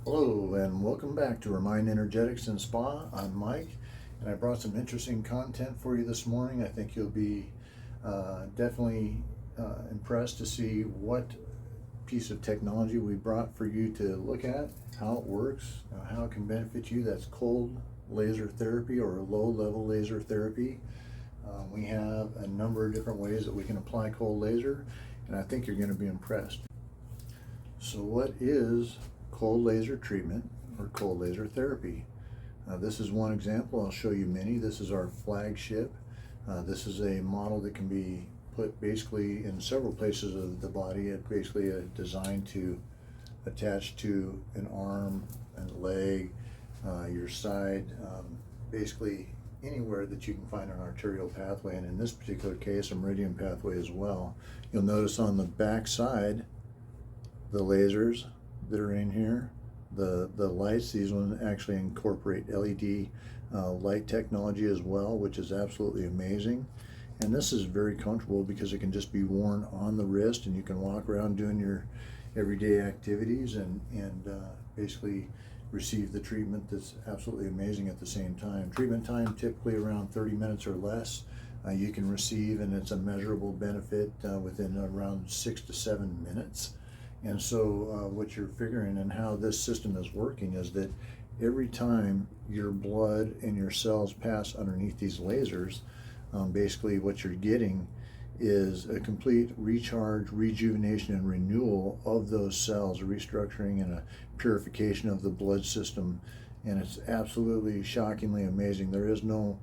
Hello and welcome back to ReMynde Energetics and Spa. I'm Mike, and I brought some interesting content for you this morning. I think you'll be definitely impressed to see what piece of technology we brought for you to look at, how it works, how it can benefit you. That's cold laser therapy or low level laser therapy. We have a number of different ways that we can apply cold laser, and I think you're going to be impressed. So what is cold laser treatment or cold laser therapy? This is one example. I'll show you many. This is our flagship. This is a model that can be put basically in several places of the body. It's basically designed to attach to an arm and leg, your side, basically anywhere that you can find an arterial pathway, and in this particular case, a meridian pathway as well. You'll notice on the back side, the lasers that are in here, the lights, these ones actually incorporate LED light technology as well, which is absolutely amazing. And this is very comfortable because it can just be worn on the wrist, and you can walk around doing your everyday activities and basically receive the treatment that's absolutely amazing at the same time. Treatment time typically around 30 minutes or less. You can receive, and it's a measurable benefit within around 6 to 7 minutes. And so what you're figuring and how this system is working is that every time your blood and your cells pass underneath these lasers, basically what you're getting is a complete recharge, rejuvenation, and renewal of those cells, a restructuring and a purification of the blood system. And it's absolutely shockingly amazing. There is no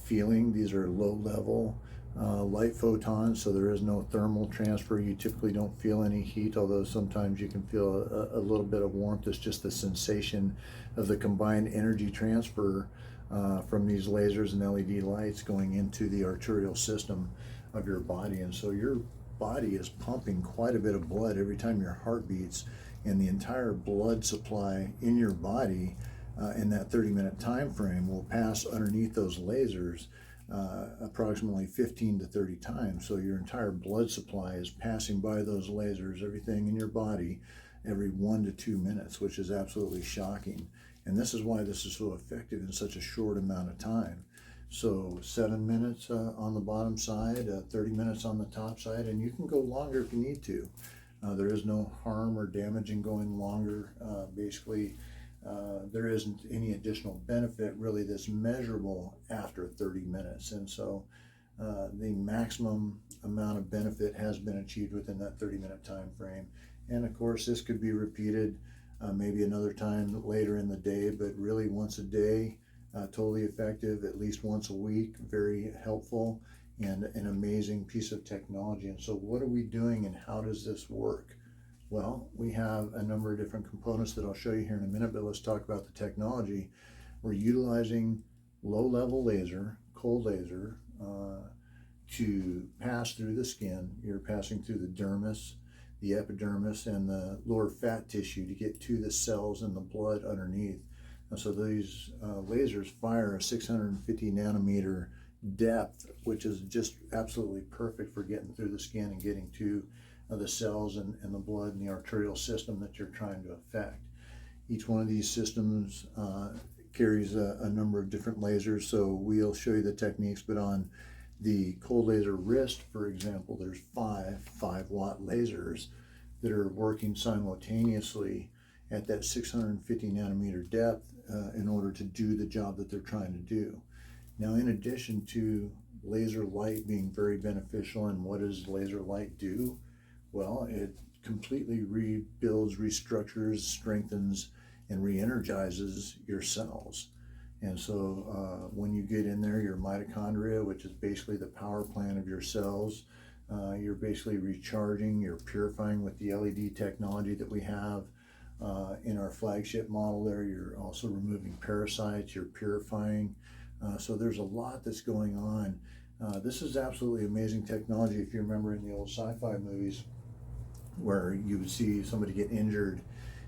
feeling. These are low level light photons, so there is no thermal transfer. You typically don't feel any heat, although sometimes you can feel a little bit of warmth. It's just the sensation of the combined energy transfer from these lasers and LED lights going into the arterial system of your body. And so your body is pumping quite a bit of blood every time your heart beats, and the entire blood supply in your body in that 30-minute time frame will pass underneath those lasers approximately 15 to 30 times. So your entire blood supply is passing by those lasers, everything in your body, every 1 to 2 minutes, which is absolutely shocking. And this is why this is so effective in such a short amount of time. So 7 minutes on the bottom side, 30 minutes on the top side, and you can go longer if you need to. There is no harm or damage in going longer. Basically, there isn't any additional benefit really that's measurable after 30 minutes. And so the maximum amount of benefit has been achieved within that 30-minute time frame. And of course, this could be repeated maybe another time later in the day, but really once a day, totally effective, at least once a week, very helpful, and an amazing piece of technology. And so what are we doing and how does this work? Well, we have a number of different components that I'll show you here in a minute, but let's talk about the technology. We're utilizing low-level laser, cold laser, to pass through the skin. You're passing through the dermis, the epidermis, and the lower fat tissue to get to the cells in the blood underneath. And so these lasers fire a 650 nanometer depth, which is just absolutely perfect for getting through the skin and getting to the cells and the blood and the arterial system that you're trying to affect. Each one of these systems carries a number of different lasers, so we'll show you the techniques, but on the cold laser wrist, for example, there's five 5-watt lasers that are working simultaneously at that 650 nanometer depth in order to do the job that they're trying to do. Now, in addition to laser light being very beneficial, and what does laser light do? Well, it completely rebuilds, restructures, strengthens, and re-energizes your cells. And so when you get in there, your mitochondria, which is basically the power plant of your cells, you're basically recharging, you're purifying with the LED technology that we have in our flagship model there. You're also removing parasites, you're purifying. So there's a lot that's going on. This is absolutely amazing technology. If you remember in the old sci-fi movies where you would see somebody get injured,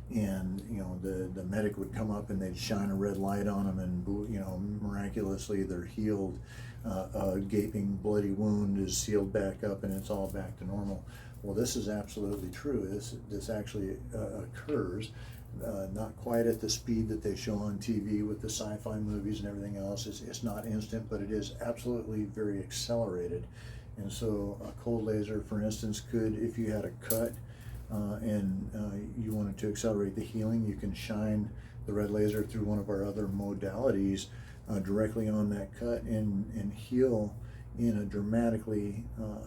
and the medic would come up and they'd shine a red light on them, and miraculously they're healed. A gaping bloody wound is sealed back up and it's all back to normal. Well, this is absolutely true. This actually occurs. not quite at the speed that they show on TV with the sci-fi movies and everything else. It's not instant, but it is absolutely very accelerated. And so a cold laser, for instance, could, if you had a cut and you wanted to accelerate the healing, you can shine the red laser through one of our other modalities directly on that cut and heal in a dramatically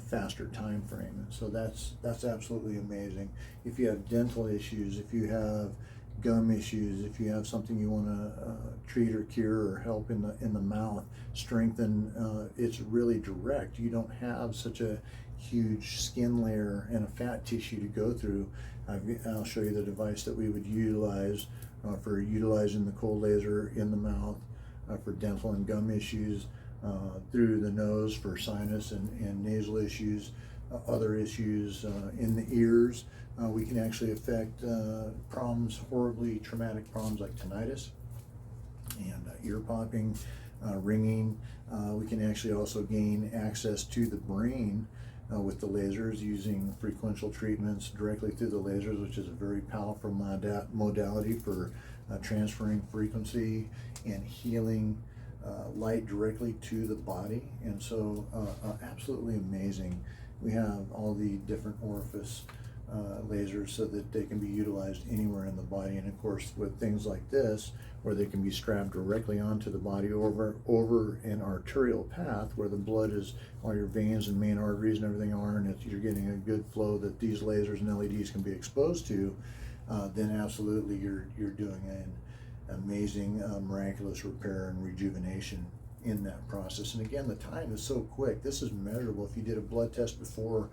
faster time frame. And so that's absolutely amazing. If you have dental issues, if you have gum issues, if you have something you want to treat or cure or help in the mouth, strengthen, it's really direct. You don't have such a huge skin layer and a fat tissue to go through. I'll show you the device that we would utilize for utilizing the cold laser in the mouth for dental and gum issues, through the nose for sinus and nasal issues, other issues in the ears. We can actually affect problems, horribly traumatic problems like tinnitus and ear popping, ringing. We can actually also gain access to the brain with the lasers using frequential treatments directly through the lasers, which is a very powerful modality for transferring frequency and healing light directly to the body. And so absolutely amazing. We have all the different orifice lasers so that they can be utilized anywhere in the body. And of course, with things like this, where they can be strapped directly onto the body over an arterial path where the blood is, all your veins and main arteries and everything are, and you're getting a good flow that these lasers and LEDs can be exposed to, then absolutely you're doing an amazing miraculous repair and rejuvenation in that process. And again, the time is so quick. This is measurable. If you did a blood test before,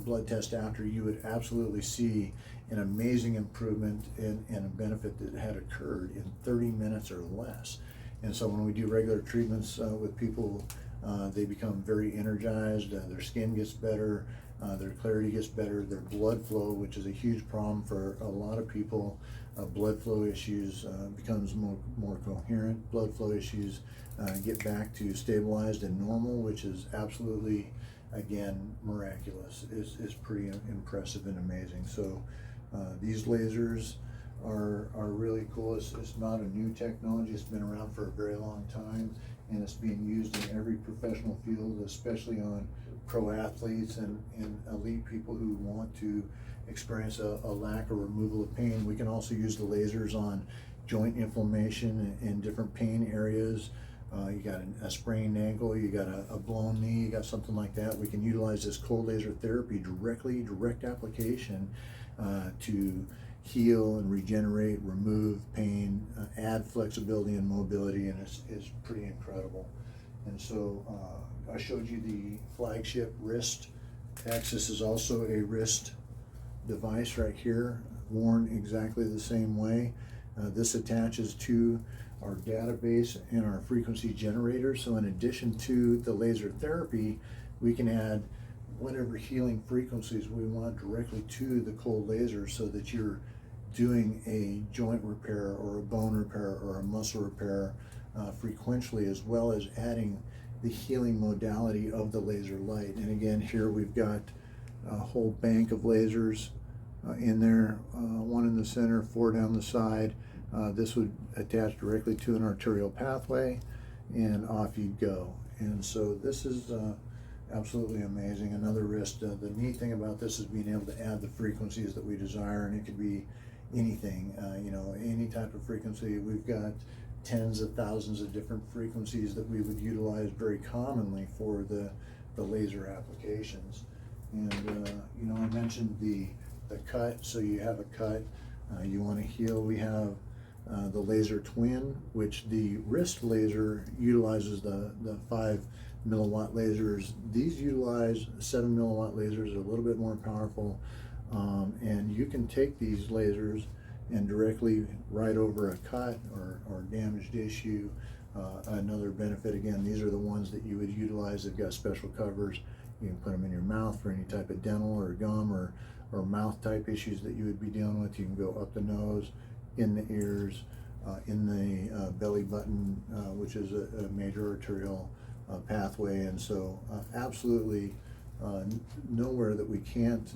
blood test after, you would absolutely see an amazing improvement and a benefit that had occurred in 30 minutes or less. And so when we do regular treatments with people, they become very energized, their skin gets better, their clarity gets better, their blood flow, which is a huge problem for a lot of people, blood flow issues becomes more coherent, blood flow issues get back to stabilized and normal, which is absolutely, again, miraculous. Is pretty impressive and amazing. So these lasers are really cool. It's not a new technology. It's been around for a very long time, and it's being used in every professional field, especially on pro athletes and elite people who want to experience a lack or removal of pain. We can also use the lasers on joint inflammation in different pain areas. You got a sprained ankle, you got a blown knee, you got something like that. We can utilize this cold laser therapy direct application to heal and regenerate, remove pain, add flexibility and mobility, and it's pretty incredible. And so I showed you the flagship wrist X. This is also a wrist device right here, worn exactly the same way. This attaches to our database and our frequency generator. So in addition to the laser therapy, we can add whatever healing frequencies we want directly to the cold laser, so that you're doing a joint repair or a bone repair or a muscle repair frequentially, as well as adding the healing modality of the laser light. And again, here we've got a whole bank of lasers in there, one in the center, 4 down the side. This would attach directly to an arterial pathway, and off you'd go. And so this is absolutely amazing. Another wrist. The neat thing about this is being able to add the frequencies that we desire, and it could be anything, any type of frequency. We've got tens of thousands of different frequencies that we would utilize very commonly for the laser applications. And I mentioned the cut. So you have a cut, you want to heal. We have the laser twin, which the wrist laser utilizes the 5 milliwatt lasers. These utilize 7 milliwatt lasers, are a little bit more powerful, and you can take these lasers and directly right over a cut or damaged tissue. Another benefit, again, these are the ones that you would utilize. They've got special covers. You can put them in your mouth for any type of dental or gum or mouth type issues that you would be dealing with. You can go up the nose, in the ears, in the belly button, which is a major arterial pathway. And so absolutely nowhere that we can't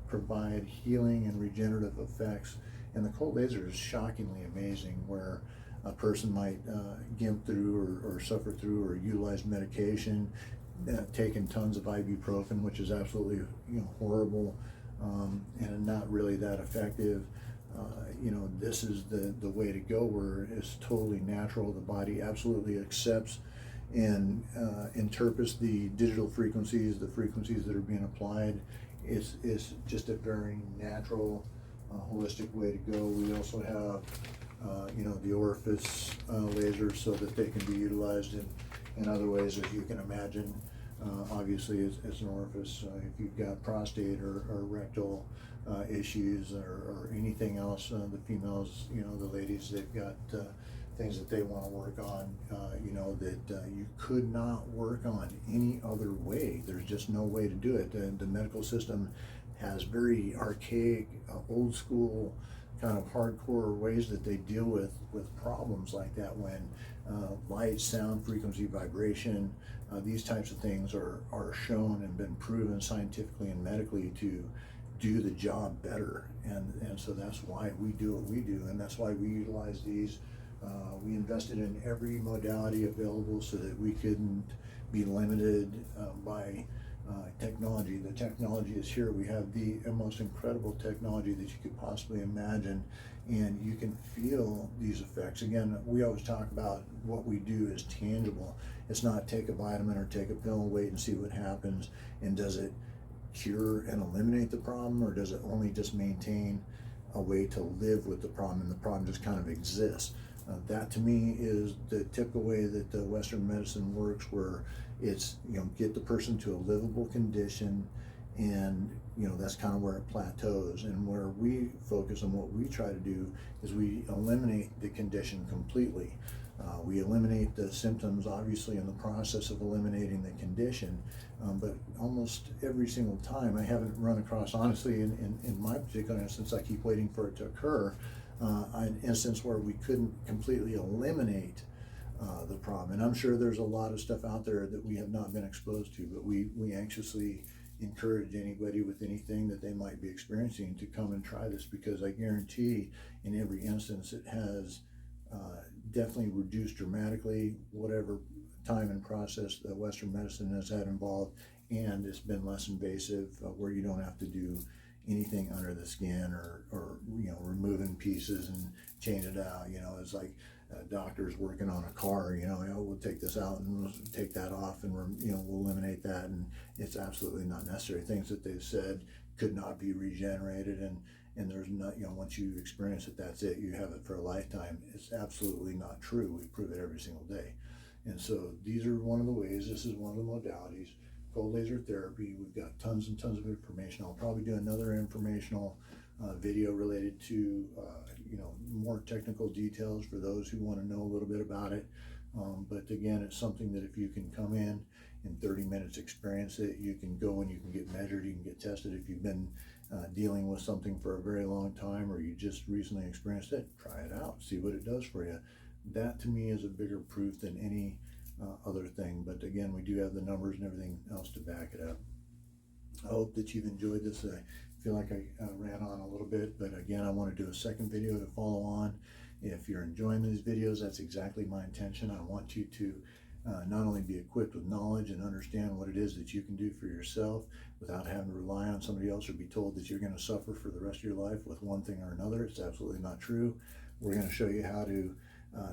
provide healing and regenerative effects And the cold laser is shockingly amazing, where a person might gimp through or suffer through or utilize medication, taking tons of ibuprofen, which is absolutely horrible, and not really that effective. This is the way to go, where it's totally natural. The body absolutely accepts and interprets the digital frequencies, the frequencies that are being applied. It's just a very natural, holistic way to go. We also have the orifice lasers, so that they can be utilized in other ways, as you can imagine. Obviously, as an orifice, if you've got prostate or rectal issues or anything else, the females, the ladies, they've got things that they want to work on, that you could not work on any other way. There's just no way to do it. The medical system has very archaic, old school, kind of hardcore ways that they deal with problems like that, when light, sound, frequency, vibration, these types of things are shown and been proven scientifically and medically to do the job better. And so that's why we do what we do, and that's why we utilize these. We invested in every modality available so that we couldn't be limited by technology. The technology is here. We have the most incredible technology that you could possibly imagine, and you can feel these effects. Again, we always talk about what we do is tangible. It's not take a vitamin or take a pill and wait and see what happens, and does it cure and eliminate the problem, or does it only just maintain a way to live with the problem, and the problem just kind of exists. That to me is the typical way that the Western medicine works, where it's get the person to a livable condition, and that's kind of where it plateaus. And where we focus on, what we try to do is we eliminate the condition completely. We eliminate the symptoms, obviously, in the process of eliminating the condition, but almost every single time, I haven't run across, honestly, in my particular instance, I keep waiting for it to occur, an instance where we couldn't completely eliminate the problem. And I'm sure there's a lot of stuff out there that we have not been exposed to, but we anxiously encourage anybody with anything that they might be experiencing to come and try this, because I guarantee in every instance it has definitely reduced dramatically whatever time and process that Western medicine has had involved, and it's been less invasive, where you don't have to do anything under the skin or removing pieces and change it out. It's like doctors working on a car. We'll take this out and we'll take that off, and we'll eliminate that, and it's absolutely not necessary. Things that they've said could not be regenerated, and there's not, once you experience it, that's it. You have it for a lifetime. It's absolutely not true. We prove it every single day. And so these are one of the ways. This is one of the modalities. Cold laser therapy. We've got tons and tons of information. I'll probably do another informational video related to more technical details for those who want to know a little bit about it. But again, it's something that if you can come in 30 minutes, experience it, you can go and you can get measured, you can get tested. If you've been dealing with something for a very long time, or you just recently experienced it, try it out, see what it does for you. That to me is a bigger proof than any other thing. But again, we do have the numbers and everything else to back it up. I hope that you've enjoyed this. I feel like I ran on a little bit, but again, I want to do a second video to follow on. If you're enjoying these videos, that's exactly my intention. I want you to not only be equipped with knowledge and understand what it is that you can do for yourself without having to rely on somebody else or be told that you're going to suffer for the rest of your life with one thing or another. It's absolutely not true. We're going to show you how to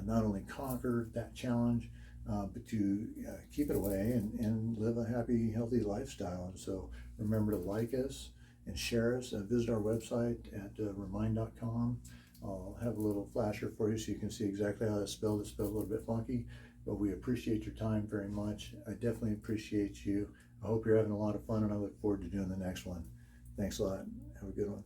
not only conquer that challenge, but to keep it away and live a happy, healthy lifestyle. And so remember to like us and share us. Visit our website at ReMynde.com. I'll have a little flasher for you so you can see exactly how it's spelled. It's spelled a little bit funky, but we appreciate your time very much. I definitely appreciate you. I hope you're having a lot of fun, and I look forward to doing the next one. Thanks a lot. Have a good one.